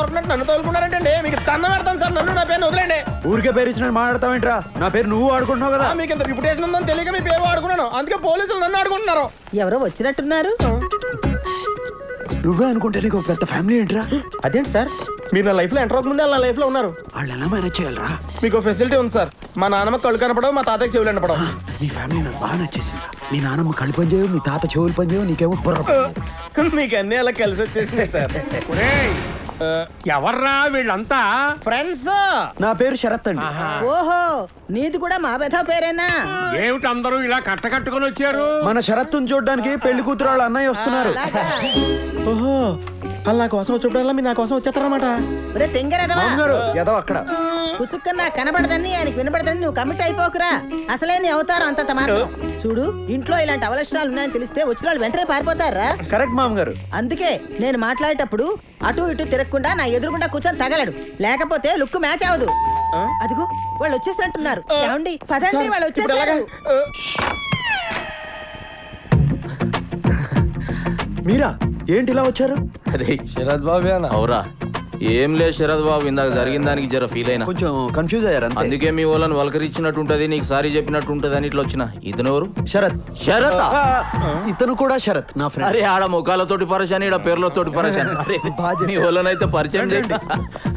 దొరకనట్టు నన్ను తోలుకున్నారంటండి. మీకు తన్నం పెడతాను సార్, నన్ను నా పేరు వదిలేండి. ఊరికే పేరు ఇచ్చిన మాట్లాడతావేంట్రా? నా పేరు నువ్వు ఆడుకుంటున్నావు కదా. మీకు ఇంత రిప్యుటేషన్ ఉందని తెలియక మీ పేరు ఆడుకున్నాను, అందుకే పోలీసులు నన్ను ఆడుకుంటున్నారు. ఎవరో వచ్చినట్టున్నారు. నువ్వే అనుకుంటే నీకు పెద్ద ఫ్యామిలీ ఏంట్రా? అదేంటి సార్, మీరు నా లైఫ్ లో ఎంటర్ అవుతుంది, నా లైఫ్ లో ఉన్నారు. వాళ్ళు ఎలా మేనేజ్ చేయాలరా? మీకు ఫెసిలిటీ ఉంది సార్. మా నాన్నమ్మ కళ్ళు కనపడవు, మా తాతకి చెవులు కనపడవు. నీ ఫ్యామిలీ నాకు బాగా నచ్చేసింది. మీ నాన్నమ్మ కళ్ళు పని చేయవు, మీ తాత చెవులు పని చేయవు, నీకేమో బుర్ర పని చేయదు. మీకు అన్ని అలా కలిసి వచ్చేసినాయి సార్. ఎవర్రా వీళ్ళంతా? ఫ్రెండ్స్. నా పేరు శరత్ అండి. ఓహో, నీది కూడా మా బెధ పేరేనా? ఏమిటి అందరూ ఇలా కట్టుకొని వచ్చారు? మన శరత్తుని చూడడానికి పెళ్లి కూతురు వాళ్ళ అన్నయ్య వస్తున్నారు. అలాగా? ఓహో, వాళ్ళు నా కోసం వచ్చినప్పుడల్లా మీరు నా కోసం వచ్చేస్తారన్నమాట. ఒరే తెంగరదవా, మామగారు ఏదో అక్కడ పుసుక్కన్న కనబడదని ఆయనకి వినబడదని నువ్వు కమిట్ అయిపోకురా. అసలే నీ అవతారం అంత మాత్రం. చూడు, ఇంట్లో ఇలాంటి అవలక్షణాలు ఉన్నాయని తెలిస్తే వచ్చిన వాళ్ళు వెంటనే పారిపోతారా? కరెక్ట్ మామగారు. అందుకే నేను మాట్లాడేటప్పుడు అటు ఇటు తిరగకుండా నా ఎదురుగుండా కూర్చొని తగలడు, లేకపోతే లుక్ మ్యాచ్ అవదు. అదిగో వాళ్ళు వచ్చేసినట్టున్నారు. ఏమండి పదండి, వాళ్ళు వచ్చేసారు. మీరా ఏంటి ఇలా వచ్చారు? శరత్ బాబు అవురా? ఏం లేదు శరత్ బాబు, ఇందాక జరిగిన దానికి జర ఫీల్ అయినా. కొంచెం కన్ఫ్యూజ్ అయ్యారు అంతే. అందుకే మీ వాళ్ళని వలకరించినట్టు ఉంటది, నీకు సారీ చెప్పినట్టు ఉంటది అని ఇట్లా వచ్చిన. ఇతను ఎవరు? శరత్. శరత్. ఇతను కూడా శరత్, నా ఫ్రెండ్. అరే ఆడ ముఖాలతోటి పరిచయం, ఈడ పేర్లతోటి పరిచయం. మీ వాళ్ళనైతే పరిచయం చేయండి.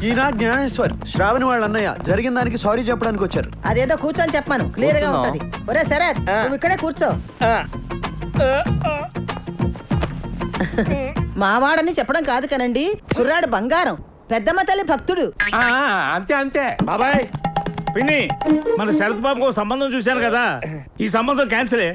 ఈయన జ్ఞానేశ్వర్, శ్రావణి వాళ్ళ అన్నయ్య. జరిగిన దానికి సారీ చెప్పడానికి వచ్చారు. అదేదో కూర్చొని చెప్పాను, క్లియర్ గా ఉంటది. ఒరే శరత్, నువ్వు ఇక్కడే కూర్చో. మావాడని చెప్పడం కాదు కనండి, కుర్రాడు బంగారం, పెద్దమ్మ తల్లి భక్తుడు. అంతే అంతే బాబాయ్. పిన్ని, మన శరత్ బాబుకు సంబంధం చూశాను కదా, ఈ సంబంధం క్యాన్సిలే.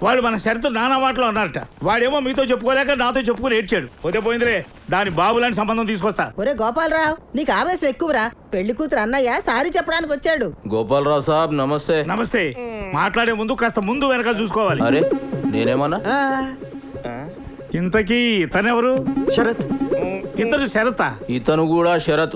వాడు మన శరత్ నానా మాటలో అన్నారట. వాడేమో మీతో చెప్పుకోలేక నాతో చెప్పుకుని ఏడ్చాడు. పోతే పోయిందిలే, దాని బాబు లాంటి సంబంధం తీసుకొస్తా. ఒరే గోపాలరావు, నీకు ఆవేశం ఎక్కువరా. పెళ్లి కూతురు అన్నయ్య సారీ చెప్పడానికి వచ్చాడు. గోపాలరావు సాబ్ నమస్తే. నమస్తే. మాట్లాడే ముందు కాస్త ముందు వెనక చూసుకోవాలి. అరే నేనేమన్నా? ఇంతకీ ఇతనెవరు? శరత్. ఇతను శరత. ఇతను కూడా శరత్.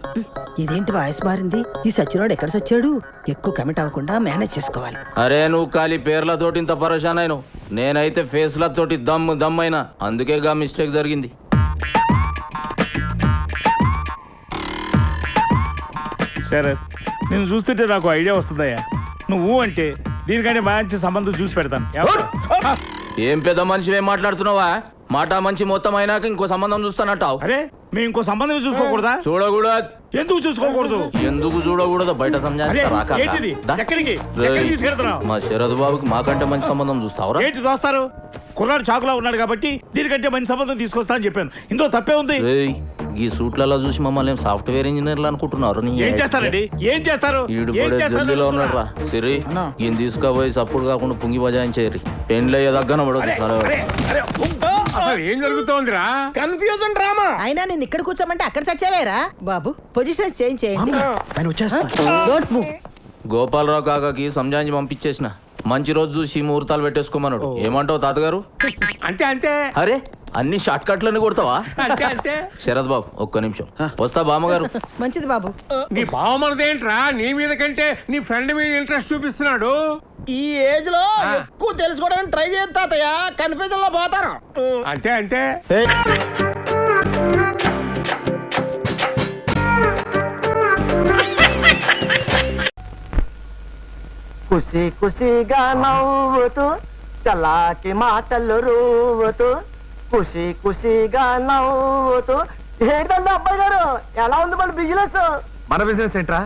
ఇదేంటి వాయిస్ మారింది? ఈ సచ్చినోడు ఎక్కడ సచ్చాడు? ఎక్కువ కమిట్ అవ్వకుండా మేనేజ్ చేసుకోవాలి. అరే నువ్వు ఖాళీ పేర్లతోటి ఇంత పరేషాన్ అయినావు, నేనైతే ఫేస్లతోటి దమ్ అయినా. అందుకే గా మిస్టేక్ జరిగింది. శరత్, నేను చూస్తుంటే నాకు ఐడియా వస్తుందయ్యా. నువ్వు అంటే దీనికంటే మంచి సంబంధం చూసి పెడతాను. ఏం పెద్ద మనిషి ఏం మాట్లాడుతున్నావా? మాట మంచి మొత్తం అయినాక ఇంకో సంబంధం చూస్తానంటావు. అరే మేము ఇంకో సంబంధం చూసుకోకూడదా? చూడకూడదు. ఎందుకు చూసుకోకూడదు? ఎందుకు చూడకూడదు? బయట అరే, ఏంటిది? ఎక్కడికి తీసుకెళ్తున్నావు? మా శరద్ బాబుకి మాకంటే మంచి సంబంధం చూస్తావురా? ఏంటి దోస్తారు? కుర్రాడు చాకులా ఉన్నాడు కాబట్టి దీనికంటే మంచి సంబంధం తీసుకొస్తా అని చెప్పాను. ఇందులో తప్పే ఉంది. ఈ సూట్లలో చూసి మమ్మల్ని సాఫ్ట్వేర్ ఇంజనీర్లు అనుకుంటున్నారు. ఏం చేస్తారండి? ఏం చేస్తారు? జల్దీలో ఉన్నాడు రా సిరి. ఈయన తీసుకుపోయి సప్పుడు కాకుండా పుంగి బజాయించేరి పెండ్లయ్యే దగ్గర అసలు ఏం జరుగుతోందిరా? Confusion drama. అయినా నేను ఇక్కడ కూర్చోమంటే అక్కడ సచ్చావేరా? బాబు పొజిషన్ చేంజ్ చేయండి. ఆయన వచ్చేస్తున్నారు. Don't move. గోపాలరావు కాకాకి సంజాయించి పంపించేసిన. మంచి రోజు చూసి ముహూర్తాలు పెట్టేసుకోమన్నాడు. ఏమంటావు తాతగారు? అంతే అంతే. అరే అన్ని షార్ట్ కట్లని కొడతావా? అంతే అంతే. శరత్ బాబు ఒక్క నిమిషం వస్తా. బామ్మగారు. మంచిది బాబు. నీ బావమరదేంట్రా నీ మీద కంటే నీ ఫ్రెండ్ మీద ఇంట్రెస్ట్ చూపిస్తున్నాడు? ఈ ఏజ్ లో ఎక్కువ తెలుసుకోవడానికి ట్రై చేయండి తాతయ్య, కన్ఫ్యూజన్ లో పోతారు. అంతే అంతే. కుసి కుసిగా నవ్వుతూ చలాకి మాటలు రూవుతూ కుసి కుసిగా నవ్వుతూ. ఏంటండి అబ్బాయి గారు, ఎలా ఉంది మన బిజినెస్? మన బిజినెస్ ఏంట్రా?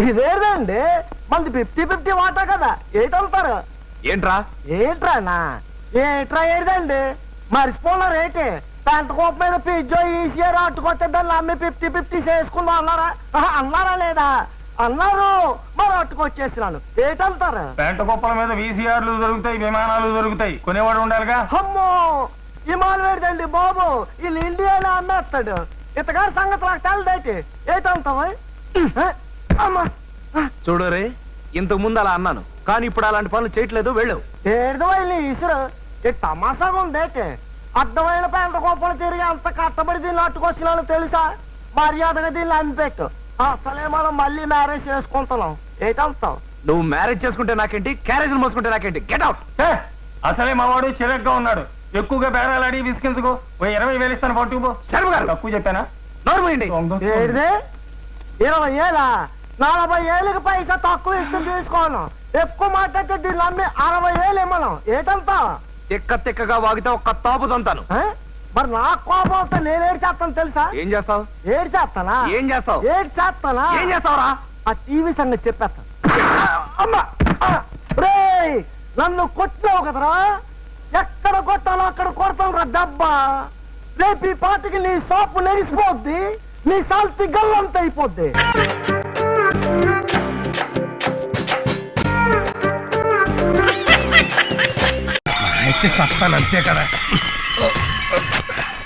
ఇదేంటండి మనది 50-50 వాటా కదా, ఏంటంటారు? ఏంట్రా? ఏంట్రానా? ఏంట్రా ఏదండి మర్చిపోయినారు ఏంటి? పెంట కోప మీద పిజ్జో ఈసీఆర్ అట్టుకొస్తే దాన్ని అమ్మి 50-50 చేసుకుందాం అన్నారా? అన్నారా లేదా? అన్నారు. మరి అట్టుకొచ్చేసినాను. ఏంటంటారు? పెంట కుప్పల మీద వీసీఆర్లు దొరుకుతాయి, విమానాలు దొరుకుతాయి, కొనేవాడు ఉండాలిగా. అమ్మో విమానం వేడదండి బాబు, వీళ్ళు ఇండియాలో అమ్మేస్తాడు. ఇతగారి సంగతి నాకు తెలదేటి. ఏంటంటావా? చూడు రే, ఇంతకు ముందు అలా అన్నాను, కానీ ఇప్పుడు అలాంటి పనులు చేయట్లేదు. వెళ్ళు. ఏదో ఇసురు ఈ తమాసాగా ఉందేటి. అర్థమైన పెంట కోపలు తిరిగి అంత కట్టబడి దీన్ని అట్టుకొచ్చినాను తెలుసా? మర్యాదగా దీన్ని అనిపెట్టు. అసలే మనం మళ్ళీ మ్యారేజ్ చేసుకుంటున్నాం. ఏంటంటావు? నువ్వు మ్యారేజ్ చేసుకుంటే నాకేంటి, క్యారేజ్ మోసుకుంటే నాకేంటి? Get out. అసలే మావాడు చిరగ్గా ఉన్నాడు. ఎక్కువగా బేరాలాడి విసికించుకో. 20,000 ఇస్తాను పట్టుకుపో. సరే గారు తక్కువ చెప్పానా? నోర్మయండి. ఏడిదే 20 ఏళ్ళ 40 ఏళ్ళకి పైసా తక్కువ ఇస్తూ తీసుకోను. ఎక్కువ మాట్లాడితే దీన్ని అమ్మి 60 ఏళ్ళు ఇమ్మను. ఏటంతా తిక్కగా వాగితే ఒక్క తాపు తంతాను. మరి నా కోపం వస్తే నేను ఏడు చేస్తాను తెలుసా? ఏం చేస్తావు? ఏడు చేస్తానా? ఏం చేస్తావు? ఏడు చేస్తానా? ఏం చేస్తావురా? ఆ టీవీ సంగతి చెప్పేస్తా. అమ్మా రేయ్, నన్ను కొట్టావు కదరా, ఎక్కడ కొట్టాలో అక్కడ కొడతాను రా డబ్బా. రేపు ఈ పాటికి నీ షాపు నెరిసిపోద్ది, నీ సాల్తి గల్లంత అయిపోద్ది. అయితే సత్తాను అంతే కదా.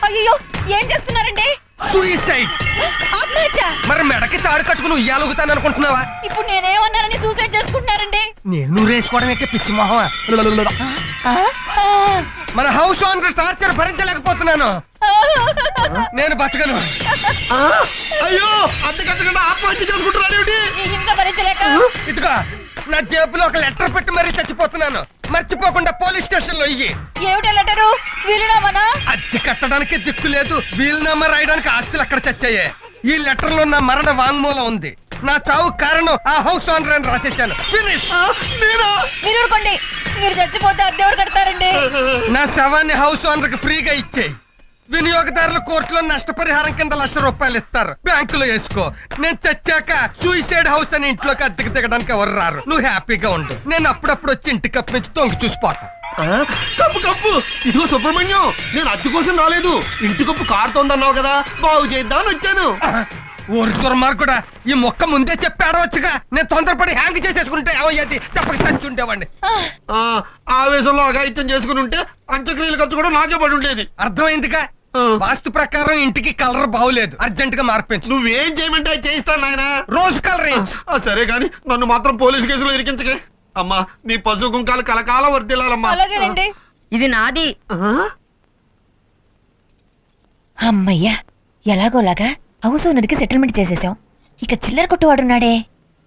అయ్యో ఏం చేస్తున్నారండి? సూసైడ్. ఆత్మహత్య? మరి మెడకి తాడు కట్టుకుని ఉయ్యాలుగుతాను అనుకుంటున్నావా? ఇప్పుడు నేనేమన్నానని సూసైడ్ చేసుకుంటున్నారండి? నేను రేసుకోవడం అయితే పిచ్చి మొహమా? ఆ? ఆ. మన హౌస్ ఓనర్ టార్చర్ భరించలేకపోతున్నాను. నేను బతకను. అయ్యో అంతకంటే ఆత్మహత్య చేసుకుంటున్నాను. ఈ హింస భరించలేక ఇదిగో నా జేబులో ఒక లెటర్ పెట్టి మరీ చచ్చిపోతున్నాను. మర్చిపోకుండా పోలీస్ స్టేషన్ లో ఇయ్యి. ఏమిటా లెటరు? వీలునామానా? అద్దె కట్టడానికి దిక్కు లేదు, వీలునామా రాయడానికి ఆస్తులు అక్కడ చచ్చాయి. ఈ లెటర్ లో నా మరణ వాంగ్మూలం ఉంది. నా చావు కారణం ఆ హౌస్ ఓనర్ అని రాసేసాను. ఫినిష్. మీరు ఊరుకోండి. మీరు చచ్చిపోతే అద్దెవరు కడతారండి? నా శవాన్ని హౌస్ ఓనర్ కి ఫ్రీగా ఇచ్చేయి. వినియోగదారుల కోర్టులో నష్టపరిహారం కింద ₹1,00,000 ఇస్తారు. బ్యాంకులో వేసుకో. నేను చచ్చాక సూసైడ్ హౌస్ అని ఇంట్లోకి అద్దెకి దిగడానికి ఎవరు రారు. నువ్వు హ్యాపీగా ఉండు. నేను అప్పుడప్పుడు వచ్చి ఇంటి కప్పు నుంచి తొంగి చూసిపోతా. కప్పు ఇదిగో సుబ్రహ్మణ్యం, నేను అద్దె కోసం రాలేదు, ఇంటి కప్పు కారుతోందన్నావు కదా, బాగు చేద్దామని వచ్చాను. ఊరి దుర్మార్గుడా, ఈ మొక్క ముందే చెప్పి ఆడవచ్చుగా. నేను తొందరపడి హ్యాంగ్ చేసేసుకుంటే ఏమయ్యేది? తప్పక చచ్చి ఉండేవాడిని. ఆవేశంలో అఘాయిత్యం చేసుకుని ఉంటే అంత్యక్రియల ఖర్చు కూడా నాకే పడి ఉండేది. అర్థమైందిగా. వాస్తు ప్రకారం ఇంటికి కలర్ బాగులేదు, అర్జెంట్ గా మార్పించు. నువ్వేం చేయమంటే అది చేయిస్తాను నాయన. రోజు కలర్ సరే గాని నన్ను మాత్రం పోలీస్ కేసులో ఇరికించకే. అమ్మా నీ పశు కుంకాలు కలకాలం వర్దిల్లాలమ్మా. అలాగేనండి. ఇది నాది. అమ్మయ్యా, ఎలాగోలాగా హౌస్ ఓనర్కి సెటిల్మెంట్ చేసేసాం. ఇక చిల్లర కొట్టువాడున్నాడే,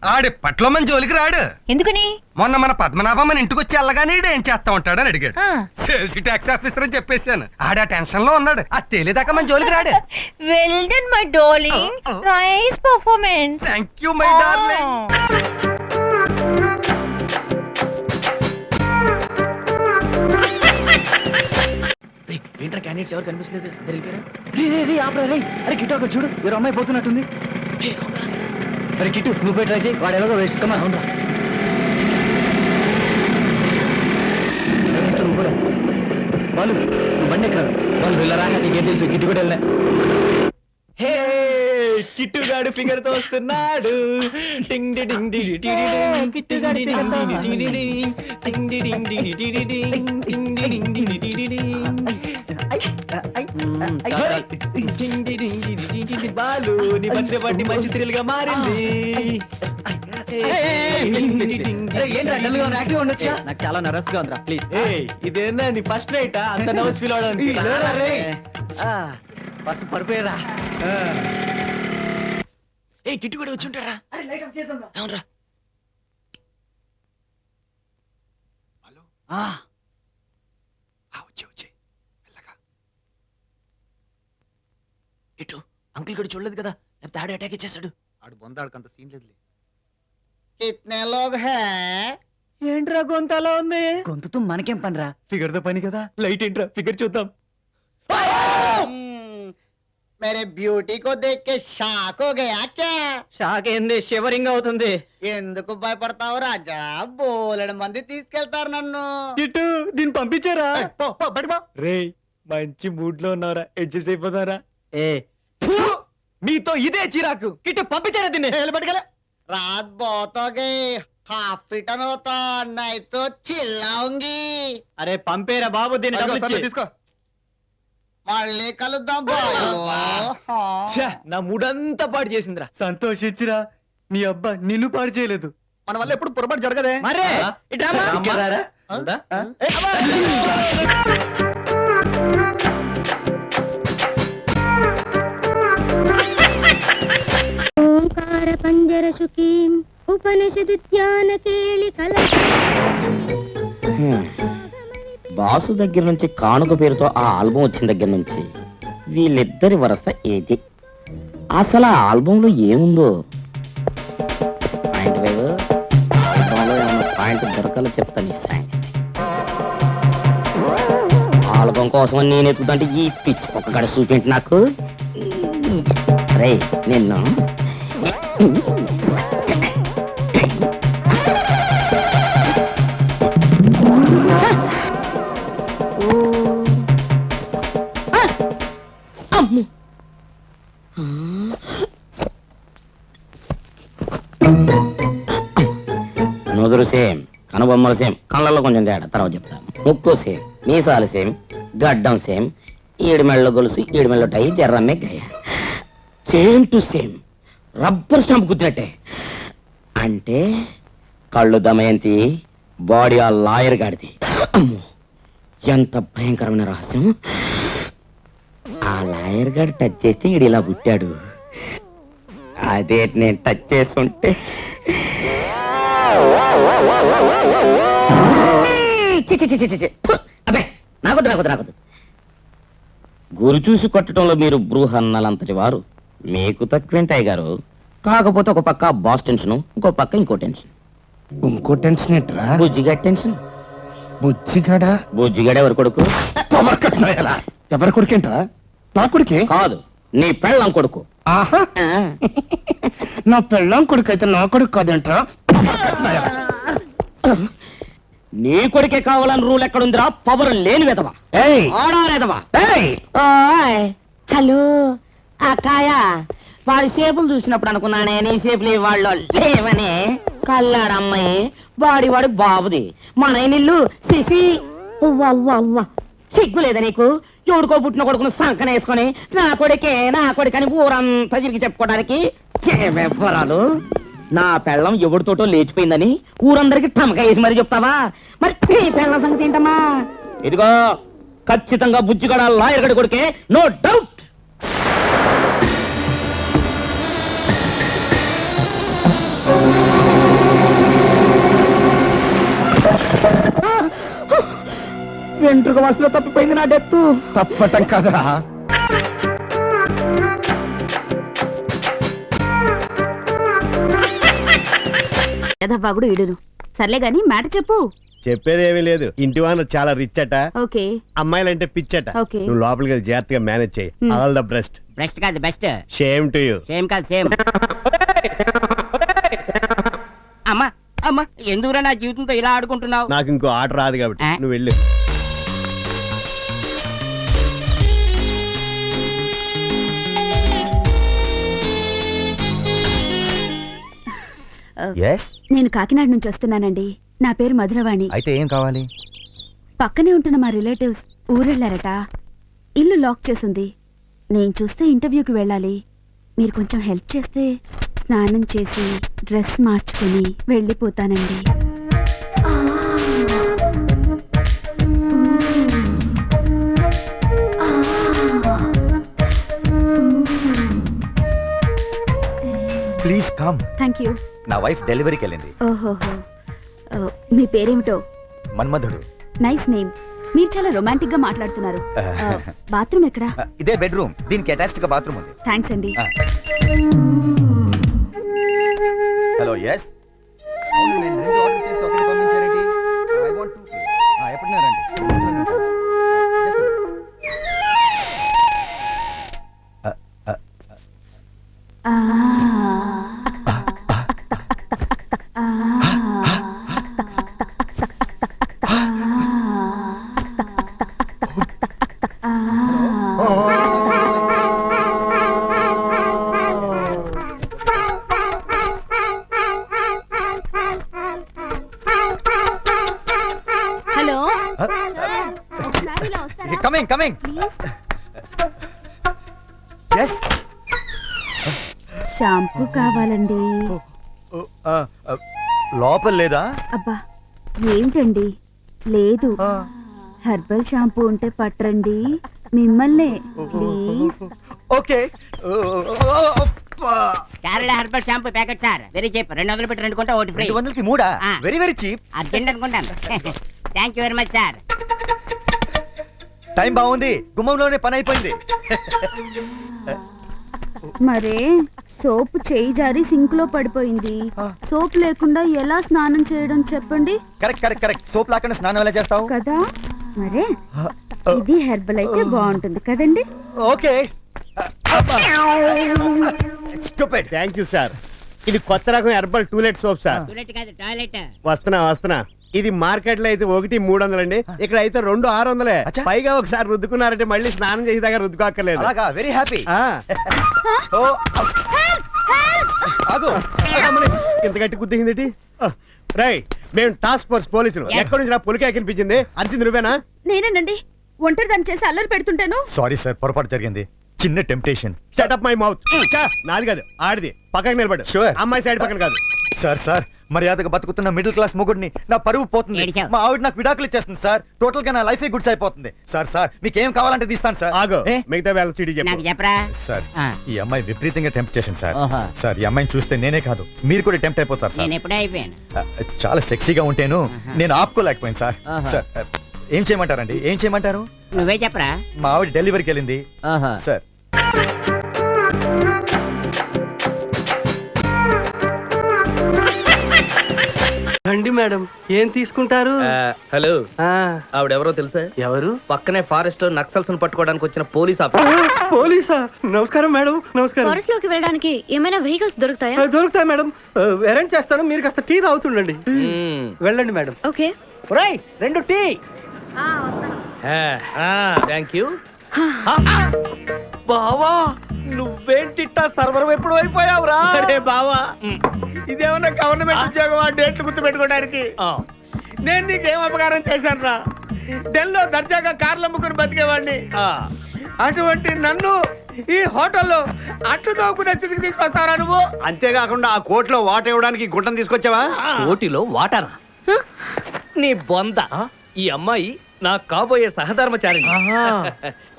ఆడిప్పట్లో మన జోలికి రాడు. ఎందుకని? మొన్న మన పద్మనాభం మన ఇంటికి వచ్చి వెళ్ళగానే ఏం చేస్తా ఉంటాడని అడిగాడు. ఆ. సేల్స్ ట్యాక్స్ ఆఫీసర్ అని చెప్పేశాను. ఆడ టెన్షన్ లో ఉన్నాడు. అది తేలేదాకా మన జోలికి రాడు. Well done my darling. Nice performance. Thank you my darling. ఏంట్రా క్యాండిడేట్స్ ఎవరు కనిపించలేదు? అరే కిట్టు అక్కడ చూడు, వేరే అమ్మాయి పోతున్నట్టుంది. అరే కిట్టు నువ్వు పోయి ట్రై చేయి, వాడు ఎలాగో వేస్ట్ కమ్మా. అవునా వాళ్ళు నువ్వు బండి ఎక్కడ వాళ్ళు వెళ్ళరా? నీకేం తెలుసు? కిట్టు కూడా వెళ్ళా. హే కిట్టుగాడు ఫిగర్ తో వస్తున్నాడు. టింగ్ డి డింగ్ డి డి డి డింగ్. కిట్టుగాడు ఫిగర్ తో వస్తున్నాడు. టింగ్ డి డింగ్ డి డి డి డింగ్. టింగ్ డి డింగ్ డి డి డి డింగ్. బాలు నీ బర్త్డే పార్టీ మంచి థ్రిల్ గా మారింది. నాకు చాలా నర్వస్ గా ఉందిరా. ప్లీజ్ ఇదేనా నీ ఫస్ట్ నైట్? అంత నర్వస్ ఫీల్ అవడానికి ఫస్ట్ పడిపోయారా? ఏ కిట్టు కూడా వచ్చి ఉంటారా? అవునరా. వచ్చే కిట్టు అంకుల్ గడు చూడలేదు కదా, లేకపోతే ఆడే అటాక్ ఇచ్చేస్తాడు. ఆడు బొందాడుకంత సీన్ లేదు. కిట్నే లోగ్ హై. ఏంట్రా గొంతలా ఉంది? గొంతుతో మనకేం పనిరా, ఫిగర్ తో పని కదా. లైట్ ఏంట్రా, ఫిగర్ చూద్దాం. मेरे ब्यूटी को देख के షాక్ हो गया क्या? షాక్ ఏంది, షివరింగ్ అవుతుంది. ఎందుకు భయపడతావు రాజా? బోలెడు మంది తీసుకెళ్తారు నన్ను. కిట్టు దీన్ని పంపించారా? రే మంచి మూడ్ లో ఉన్నారా, అడ్జస్ట్ అయిపోతారా? ఏ మీతో ఇదే చిరాకు. కిట్టు పంపించారా దీన్ని? रात बहुत हो गई, हाफ फिटन होता नहीं तो चिल्लाऊंगी. అరే పంపేరా బాబు దీన్ని. డబ్బులు తీసుకో. మళ్ళీ కలుద్దాం బాయ్. నా మూడంతా పాడు చేసిందిరా. సంతోషించిరా, నీ అబ్బా నిన్ను పాడు చేయలేదు. మన వల్ల ఎప్పుడు పొరపాటు జరగదే. మరే ఓంకార పంజర సుఖీం ఉపనిషదు ధ్యాన కేళి కల. బాసు దగ్గర నుంచి కానుక పేరుతో ఆ ఆల్బం వచ్చిన దగ్గర నుంచి వీళ్ళిద్దరి వరస ఏది? అసలు ఆ ఆల్బంలో ఏముందో పాయింట్ లేదు. ఆల్బంలో ఏమన్నా పాయింట్ దొరకాలో చెప్తాను ఈ సంగతి. ఆల్బం కోసం నేను ఎత్తుకుంటే ఈ పిచ్చి ఒక్క గడ చూపించి నాకు రే నిన్ను నుదురు సేమ్, కనుబొమ్మలు సేమ్, కళ్ళల్లో కొంచెం తేడా తర్వాత చెప్తా. ముక్కు సేమ్, మీసాలు సేమ్, గడ్డం సేమ్, ఈడిమెళ్ళ గొలుసు, ఈడిమెళ్ళ టై, జర్రమ్మే గయ same to same, rubber stamp గుద్దినట్టే. అంటే కళ్ళు దమయంతి, బాడీ ఆ లాయర్ గాడిది. అమ్మో, ఎంత భయంకరమైన రహస్యం. ఆ లాయర్ గారు టచ్ చేస్తే ఈడు ఇలా పుట్టాడు. అదే నేను టచ్ చేసుంటే అబ్బే నాకొద్దు. గురి చూసి కొట్టడంలో మీరు బృహన్నలంతటి వారు, మీకు తక్కువేంటాయి గారు. కాకపోతే ఒక పక్క బాస్ టెన్షన్, ఇంకో పక్క ఇంకో టెన్షన్. ఇంకో టెన్షన్ ఏంట్రా? బుజ్జిగా టెన్షన్. బుజ్జిగాడా? బుజ్జిగాడ ఎవరు కొడుకు? ఎవరి కొడుకేంట్రా? నా కొడుకే కాదు, నీ పెళ్ళం కొడుకు. ఆహా, నా పెళ్ళం కొడుకు అయితే నా కొడుకు కాదేంట్రా? నీ కొడుకే కావాలని రూల్ ఎక్కడుందిరా? పవర్ లేని విధవా, ఆడాలేదవా. హలో అక్కాయ, వాడి షేపులు చూసినప్పుడు అనుకున్నానే నీ షేపులు వాళ్ళు లేవనే. కల్లాడమ్మాయి వాడి బాబుది, మన ఇల్లు సిసి. సిగ్గు లేదా నీకు? ఎవడుకో పుట్టిన కొడుకును సంకన వేసుకొని నా కొడుకని ఊరంతా తిరిగి చెప్పుకోవడానికి వివరాలు. నా పెళ్ళం ఎవడితోటో లేచిపోయిందని ఊరందరికి టమక వేసి మరి చెప్తావా? మరి నీ పెళ్ళం సంగతి ఏంటమ్మా? ఇదిగో ఖచ్చితంగా బుజ్జిగడ లాయర్ గడి కొడుకే, నో డౌట్. వెంట్రుక వసలో తప్పిపోయింది నా డెత్తు. తప్పటం కాదురా, యథావాగుడు ఇడును. సర్లే గాని మ్యాటర్ చెప్పు. చెప్పేదేమీ లేదు. ఇంటి వాన చాలా రిచ్ అట, ఓకే అమ్మాయిలంటే పిచ్చట. ఓకే. నువ్వు లోపలికి వెళ్ళి జాగ్రత్తగా మేనేజ్ చేయి. All the best. బెస్ట్ కాదు best. Shame to you. Same కాదు సేమ్. అమ్మా అమ్మా, ఎందుకురా నా జీవితంతో ఇలా ఆడుకుంటున్నావు? నాకు ఇంకో ఆట రాదు కాబట్టి నువ్వు వెళ్ళు. నేను కాకినాడ నుంచి వస్తున్నానండి. నా పేరు మధురవాణి. అయితే ఏం కావాలి? పక్కనే ఉంటున్న మా రిలేటివ్స్ ఊరెళ్ళారట. ఇల్లు లాక్ చేసుంది. నేను చూస్తే ఇంటర్వ్యూకి వెళ్ళాలి. మీరు కొంచెం హెల్ప్ చేస్తే స్నానం చేసి డ్రెస్ మార్చుకుని వెళ్ళిపోతానండి. Please come. Thank you. నా వైఫ్ డెలివరీకి వెళ్ళింది. ఓహోహో, మీ పేరేమిటో? మన్మధుడు. Nice name. మీరు చాలా రొమాంటిక్ గా మాట్లాడుతున్నారు. బాత్రూమ్ ఎక్కడా? ఇదే బెడ్రూమ్, దీనికి అటాచ్డ్ గా బాత్రూమ్ ఉంది. థ్యాంక్స్ అండి. Hello yes. అవును, నేను 2 ఆర్డర్ చేస్తే ఒకటి పంపించారేంటి? ఐ వాంట్ 2 ఎప్పుడైనా రండి. Hello, coming coming. Yes. Shampoo కావాలండి. లోపల లేదా? అబ్బా ఏంటండి, లేదు. హెర్బల్ షాంపూ ఉంటే పట్టరండి, మిమ్మల్నే please. Okay. Kerala herbal shampoo packet sir, very cheap. 200 పెట్టి 2 కొంటే ఒకటి ఫ్రీ. 200కి 3? Very very cheap. అర్జెంట్ అనుకుంటాను. Thank you very much sir. Time బాగుంది, గుమ్మంలోనే పని అయిపోయింది. మరే సోప్ చేయి జారి సింక్ లో పడిపోయింది. సోప్ లేకుండా ఎలా స్నానం చేయడం చెప్పండి కరెక్ట్ సోప్ లేకుండా స్నానం ఎలా చేస్తావు కదా. మరే ఇది హెర్బల్ అయితే బాగుంటుంది కదండి. Okay stupid. Thank you sir. ఇది కొత్త రకం హెర్బల్ టూలెట్ సోప్ సార్. వస్తున్నా. ఇది మార్కెట్ లో అయితే 1,300 అండి, ఇక్కడ అయితే 2,600. అచ్చా. పైగా ఒకసారి రుద్దుకున్నారంటే మళ్ళీ స్నానం చేసేదాకా రుద్దుకోక్కర్లేదు. అలాగా, వెరీ హ్యాపీ. ఇంత గట్టి గుద్దింది. రై, మేము టాస్క్ ఫోర్స్ పోలీసులు. ఎక్కడి నుంచి నా పులికే కనిపించింది? అరిసింది నువ్వేనా? నేనేనండి ఒంటరి దాన్ని చేసి అల్లరి పెడుతుంటాను. సారీ సార్, పొరపాటు జరిగింది. చిన్న temptation. Shut up my mouth. నాది కాదు, ఆడిది. పక్కకి నిలబడు. Sure. అమ్మాయి సైడ్ పక్కన కాదు. సార్ మర్యాదగా బతుకుతున్న మిడిల్ క్లాస్ మొగుడిని నా పరువు పోతుంది. ఏడిచావు. మా ఆవిడ నాకు విడాకులు ఇచ్చేస్తుంది సార్. టోటల్ గా నా లైఫ్ గుడ్స్ అయిపోతుంది. సార్ మీకేం కావాలంటే తీస్తాను సార్. ఆగో, ఏ? మిగతా వేళ సిడి చెప్పు. చెప్పరా సార్ ఈ అమ్మాయి విపరీతంగా టెంప్ట్ చేసింది సార్. సార్ ఈ అమ్మాయిని చూస్తే నేనే కాదు మీరు కూడా టెంప్ట్ అయిపోతారు సార్. ఎప్పుడే అయిపోయాను. చాలా సెక్సీగా ఉంటేను నేను ఆపుకోలేకపోయాను సార్. సార్ ఏం చేయమంటారండి? ఏం చేయమంటారు? నువ్వే చెప్పరా. మా ఆవిడ డెలివరీకి వెళ్ళింది సార్. రండి మేడం, ఏం తీసుకుంటారు? హలో, ఆవిడెవరో తెలుసా? ఎవరు? పక్కనే ఫారెస్ట్ లో నక్సల్స్ పట్టుకోవడానికి వచ్చిన పోలీస్ ఆఫీసర్. పోలీసా? నమస్కారం మేడం. నమస్కారం. ఫారెస్ట్ లోకి వెళ్ళడానికి ఏమైనా వెహికల్స్ దొరుకుతాయా? దొరుకుతాయి మేడం, అరేంజ్ చేస్తాను. మీరు కాస్త టీ తాగుతుండండి. వెళ్ళండి మేడం. ఓకే. ఒరేయ్, 2 టీ. Thank you. బావా, నువ్వేంటిట్టా సర్వర్ ఎప్పుడు అయిపోయావురా? అరే బావా, ఇదేమన్నా గవర్నమెంట్ ఉద్యోగం? డేట్లు గుర్తు పెట్టుకోవడానికి నేను నీకేం అపకారం చేశాను రా? ఢిల్లీలో దర్జాగా కార్లు అమ్ముకుని బతికేవాడిని. అటువంటి నన్ను ఈ హోటల్లో అట్లు తోకునే స్థితికి తీసుకొస్తావరా నువ్వు? అంతేకాకుండా ఆ కోర్టులో వాట ఇవ్వడానికి గుంటను తీసుకొచ్చావా? ఓటిలో వాటారా? నీ బొంద. ఈ అమ్మాయి నా కాబోయే సహధర్మచారి.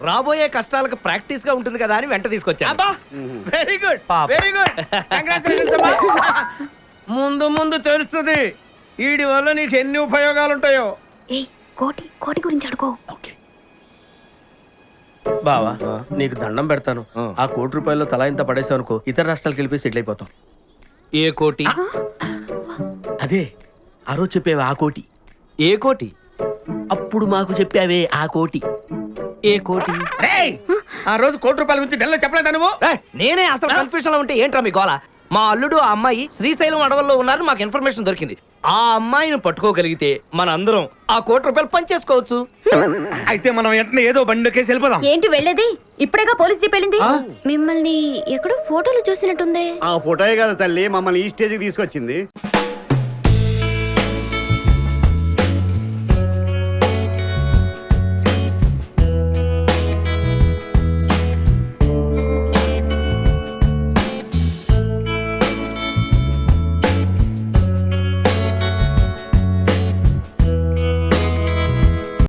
రాబోయే కష్టాలకు ప్రాక్టీస్ గా ఉంటుంది కదా అని వెంట తీసుకొచ్చా. Very good, very good. ముందు ముందు తెలుస్తుంది వీడి వల్ల నీకు ఎన్ని ఉపయోగాలు ఉంటాయో. కోటి గురించి అడుకో. బావా, నీకు దండం పెడతాను. ఆ ₹1,00,00,000 తలా ఇంత పడేసావు అనుకో, ఇతర రాష్ట్రాలకు వెళ్ళిపోయి సెటిల్ అయిపోతాం. ఏ కోటి? అదే ఆ రోజు చెప్పేవి ఆ కోటి. ఏ కోటి? అప్పుడు మాకు చెప్పావే ఆ కోటి. ఏ కోటి? ఆ రోజు ₹1,00,00,000 గురించి ఢిల్లీలో చెప్పలేదా నువ్వు? నేనే అసలు కన్ఫ్యూషన్ లో ఉంటే ఏంట్రా మీ గోల? మా అల్లుడు ఆ అమ్మాయి శ్రీశైలం అడవుల్లో ఉన్నారు, మాకు ఇన్ఫర్మేషన్ దొరికింది. ఆ అమ్మాయిని పట్టుకోగలిగితే మన అందరం ఆ ₹1,00,00,000 పంచేసుకోవచ్చు. అయితే మనం వెంటనే ఏదో బండికేసి వెళ్ళిపోదాం. ఏంటి వెళ్ళేది? ఇప్పుడేగా పోలీస్ జీప్ వెళ్ళింది. మిమ్మల్ని ఎక్కడో ఫోటోలు చూసినట్టుంది. ఆ ఫోటోయే కదా తల్లి మమ్మల్ని ఈ స్టేజ్కి తీసుకొచ్చింది.